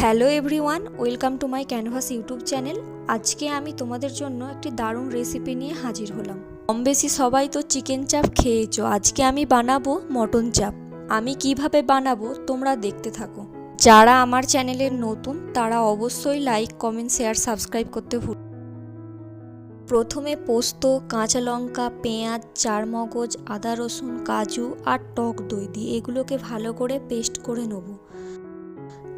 Hello everyone, welcome to my canvas YouTube channel. আজকে আমি তোমাদের জন্য একটি দারুণ রেসিপি নিয়ে হাজির হলাম। কম বেশি সবাই তো চিকেন চাপ খেয়েছো, আজকে আমি বানাবো মটন চাপ। আমি কিভাবে বানাবো তোমরা দেখতে থাকো। যারা আমার চ্যানেলের নতুন তারা অবশ্যই লাইক, কমেন্ট, শেয়ার, সাবস্ক্রাইব করতে ভুল। প্রথমে পোস্ত, কাঁচা লঙ্কা, পেঁয়াজ, চারমগজ, আদা, রসুন, কাজু আর টক দই দিয়ে এগুলোকে ভালো করে পেস্ট করে নেব।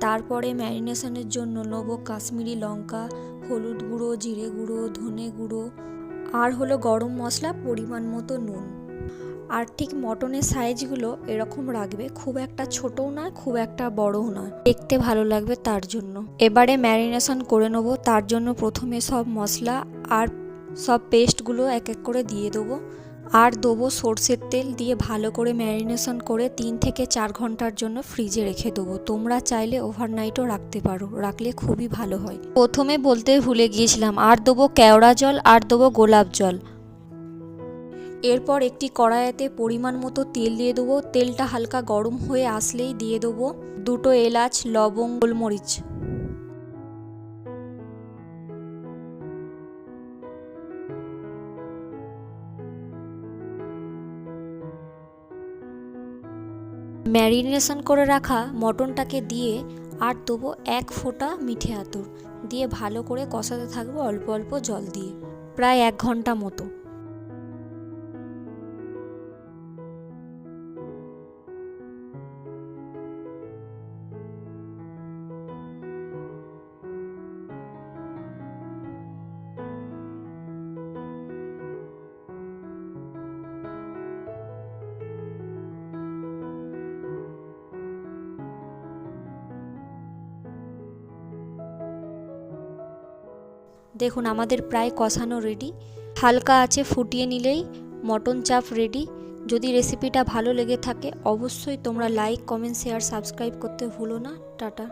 তারপরে ম্যারিনেশনের জন্য নেব কাশ্মীরি লঙ্কা, হলুদ গুঁড়ো, জিরে গুঁড়ো, ধনে গুঁড়ো আর হলো গরম মশলা, পরিমাণ মতো নুন। আর ঠিক মটনের সাইজগুলো এরকম রাখবে, খুব একটা ছোটও নয় খুব একটা বড়ও নয়, দেখতে ভালো লাগবে তার জন্য। এবারে ম্যারিনেশন করে নেব। তার জন্য প্রথমে সব মশলা আর সব পেস্টগুলো এক এক করে দিয়ে দেবো। আর দেবো সর্ষের তেল, দিয়ে ভালো করে ম্যারিনেশন করে 3 থেকে 4 ঘন্টার জন্য ফ্রিজে রেখে দেবো। তোমরা চাইলে ওভারনাইটও রাখতে পারো, রাখলে খুবই ভালো হয়। প্রথমে বলতে ভুলে গিয়েছিলাম, আর দেবো কেওড়া জল আর দেবো গোলাপ জল। এরপর একটি কড়াইতে পরিমাণ মতো তেল দিয়ে দেবো। তেলটা হালকা গরম হয়ে আসলেই দিয়ে দেবো 2টো এলাচ, লবঙ্গ, গোলমরিচ। ম্যারিনেশন করে রাখা মটনটাকে দিয়ে আর দেবো 1 ফোঁটা মিঠে আতর দিয়ে ভালো করে কষাতে থাকবো অল্প অল্প জল দিয়ে, প্রায় 1 ঘন্টা মতো। দেখুন আমাদের প্রায় কষানো রেডি। হালকা আছে ফুটিয়ে নিলেই মটন চাপ রেডি। যদি রেসিপিটা ভালো লেগে থাকে অবশ্যই তোমরা লাইক, কমেন্ট, শেয়ার, সাবস্ক্রাইব করতে ভুলো না। টাটা।